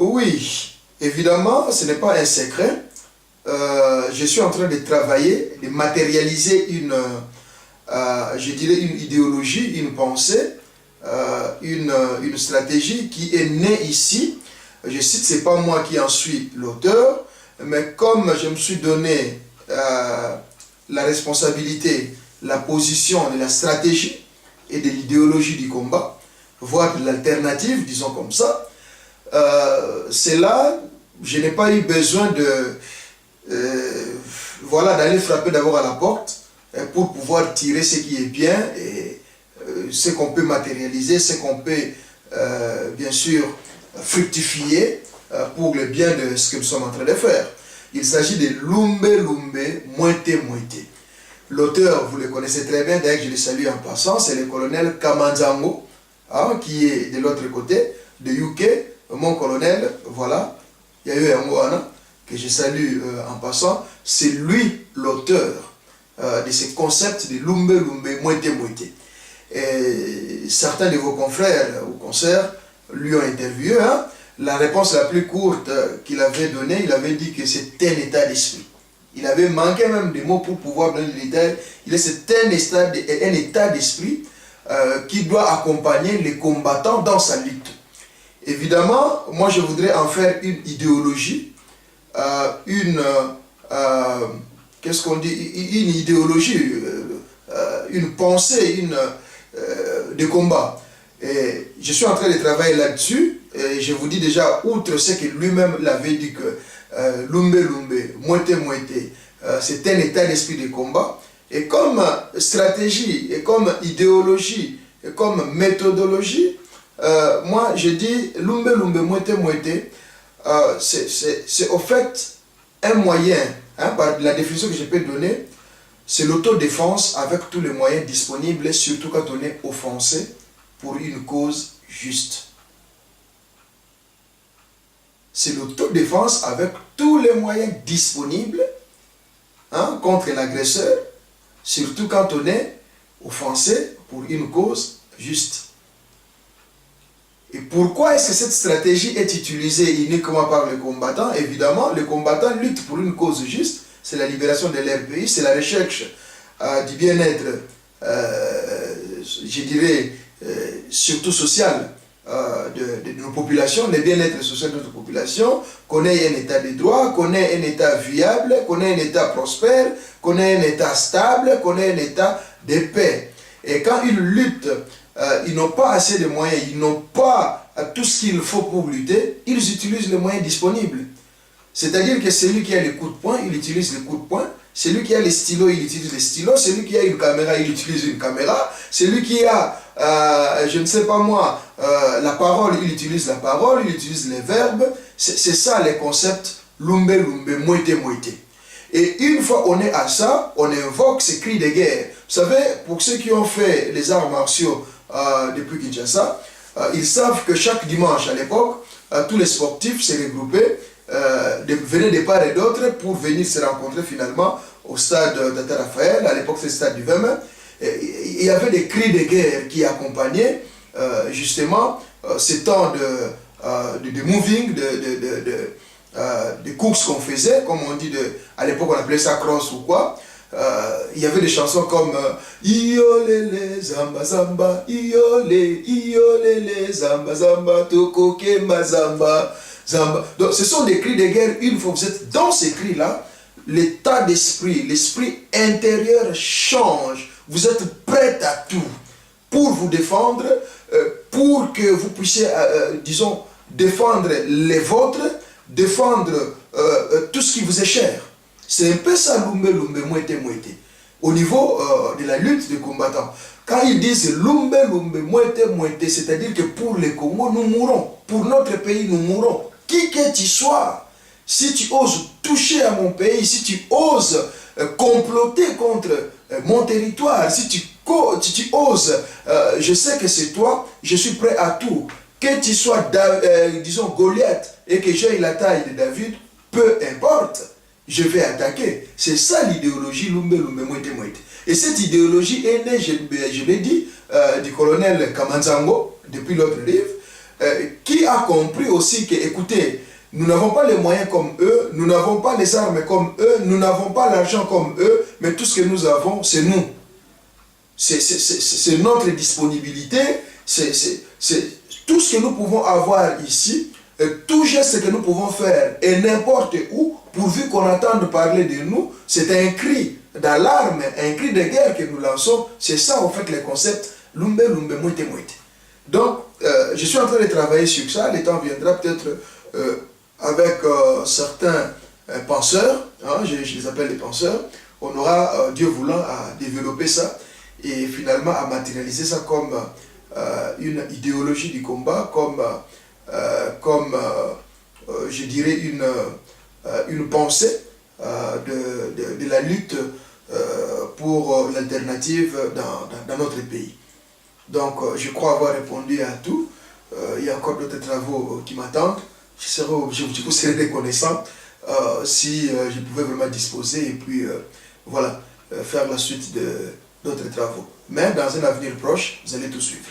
Oui, évidemment, ce n'est pas un secret. Je suis en train de travailler, de matérialiser je dirais une idéologie, une pensée, une stratégie qui est née ici. Je cite, ce n'est pas moi qui en suis l'auteur, mais comme je me suis donné la responsabilité, la position de la stratégie et de l'idéologie du combat, voire de l'alternative, disons comme ça, c'est là, je n'ai pas eu besoin d'aller frapper d'abord à la porte pour pouvoir tirer ce qui est bien et ce qu'on peut matérialiser, ce qu'on peut bien sûr fructifier pour le bien de ce que nous sommes en train de faire. Il s'agit de Lumbe Lumbe Mwete Mwete. L'auteur, vous le connaissez très bien, d'ailleurs je le salue en passant, c'est le colonel Kamanzango, qui est de l'autre côté, de UK, mon colonel, voilà, il y a eu un mot que je salue en passant, c'est lui l'auteur de ce concept de Lumbe Lumbe Mwete Mwete. Et certains de vos confrères ou consoeurs lui ont interviewé. La réponse la plus courte qu'il avait donnée, il avait dit que c'était un état d'esprit. Il avait manqué même des mots pour pouvoir donner le détail. C'est un état d'esprit qui doit accompagner les combattants dans sa lutte. Évidemment, moi je voudrais en faire une idéologie, qu'est-ce qu'on dit, une idéologie, une pensée, de combat. Et je suis en train de travailler là-dessus, et je vous dis déjà, outre ce que lui-même l'avait dit que Lumbe Lumbe, Mwete Mwete, c'est un état d'esprit de combat, et comme stratégie, et comme idéologie, et comme méthodologie, moi je dis Lumbe Lumbe Mwete Mwete, c'est au fait un moyen, par la définition que je peux donner, c'est l'autodéfense avec tous les moyens disponibles, surtout quand on est offensé pour une cause juste. C'est l'autodéfense avec tous les moyens disponibles contre l'agresseur, surtout quand on est offensé pour une cause juste. Et pourquoi est-ce que cette stratégie est utilisée uniquement par les combattants? Évidemment, les combattants luttent pour une cause juste, c'est la libération de leur pays, c'est la recherche du bien-être, je dirais, surtout social de nos populations, le bien-être social de notre population, qu'on ait un état de droit, qu'on ait un état viable, qu'on ait un état prospère, qu'on ait un état stable, qu'on ait un état de paix. Et quand ils luttent, ils n'ont pas assez de moyens, ils n'ont pas tout ce qu'il faut pour lutter, ils utilisent les moyens disponibles. C'est-à-dire que celui qui a les coups de poing, il utilise les coups de poing. Celui qui a les stylos, il utilise les stylos. Celui qui a une caméra, il utilise une caméra. Celui qui a, je ne sais pas moi, la parole, il utilise la parole, il utilise les verbes. C'est ça les concepts Lumbe Lumbe, Mwete Mwete. Et une fois on est à ça, on invoque ces cris de guerre. Vous savez, pour ceux qui ont fait les arts martiaux depuis Kinshasa, ils savent que chaque dimanche à l'époque, tous les sportifs se regroupaient, venaient de part et d'autre pour venir se rencontrer finalement au stade d'Ata Raphaël, à l'époque c'est le stade du 20 mai. Il y avait des cris de guerre qui accompagnaient justement ces temps de moving, de courses qu'on faisait, comme on dit, à l'époque on appelait ça cross ou quoi. Il y avait des chansons comme Iolele Zamba Zamba, Iole, Iolele Zamba Zamba, Tokoke Mazamba Zamba. Donc ce sont des cris de guerre. Une fois que vous êtes dans ces cris-là, l'état d'esprit, l'esprit intérieur change. Vous êtes prêt à tout pour vous défendre, pour que vous puissiez, disons, défendre les vôtres, défendre tout ce qui vous est cher. C'est un peu ça, Lumbe Lumbe Mwete Mwete. Au niveau de la lutte des combattants. Quand ils disent Lumbe Lumbe Mwete Mwete, c'est-à-dire que pour les Congos, nous mourrons. Pour notre pays, nous mourrons. Qui que tu sois, si tu oses toucher à mon pays, si tu oses comploter contre mon territoire, si tu oses, je sais que c'est toi, je suis prêt à tout. Que tu sois, disons, Goliath et que j'ai la taille de David, peu importe. Je vais attaquer. C'est ça l'idéologie Lumbe Lumbe Mwete Mwete. Et cette idéologie est née, je l'ai dit, du colonel Kamanzango, depuis l'autre livre. qui a compris aussi que, écoutez, nous n'avons pas les moyens comme eux, nous n'avons pas les armes comme eux, nous n'avons pas l'argent comme eux, mais tout ce que nous avons, c'est nous. C'est notre disponibilité, c'est tout ce que nous pouvons avoir ici, tout geste que nous pouvons faire, et n'importe où, pourvu qu'on entende parler de nous, c'est un cri d'alarme, un cri de guerre que nous lançons. C'est ça, en fait, le concept Lumbe, Lumbe, Moite, Moite. Donc, je suis en train de travailler sur ça. Le temps viendra peut-être avec certains penseurs, hein, je les appelle les penseurs, on aura, Dieu voulant, à développer ça et finalement à matérialiser ça comme une idéologie du combat, comme je dirais, une pensée de la lutte pour l'alternative dans notre pays. Donc, je crois avoir répondu à tout. Il y a encore d'autres travaux qui m'attendent. Je vous serais reconnaissant si je pouvais vraiment disposer et puis, voilà, faire la suite d'autres travaux. Mais dans un avenir proche, vous allez tout suivre.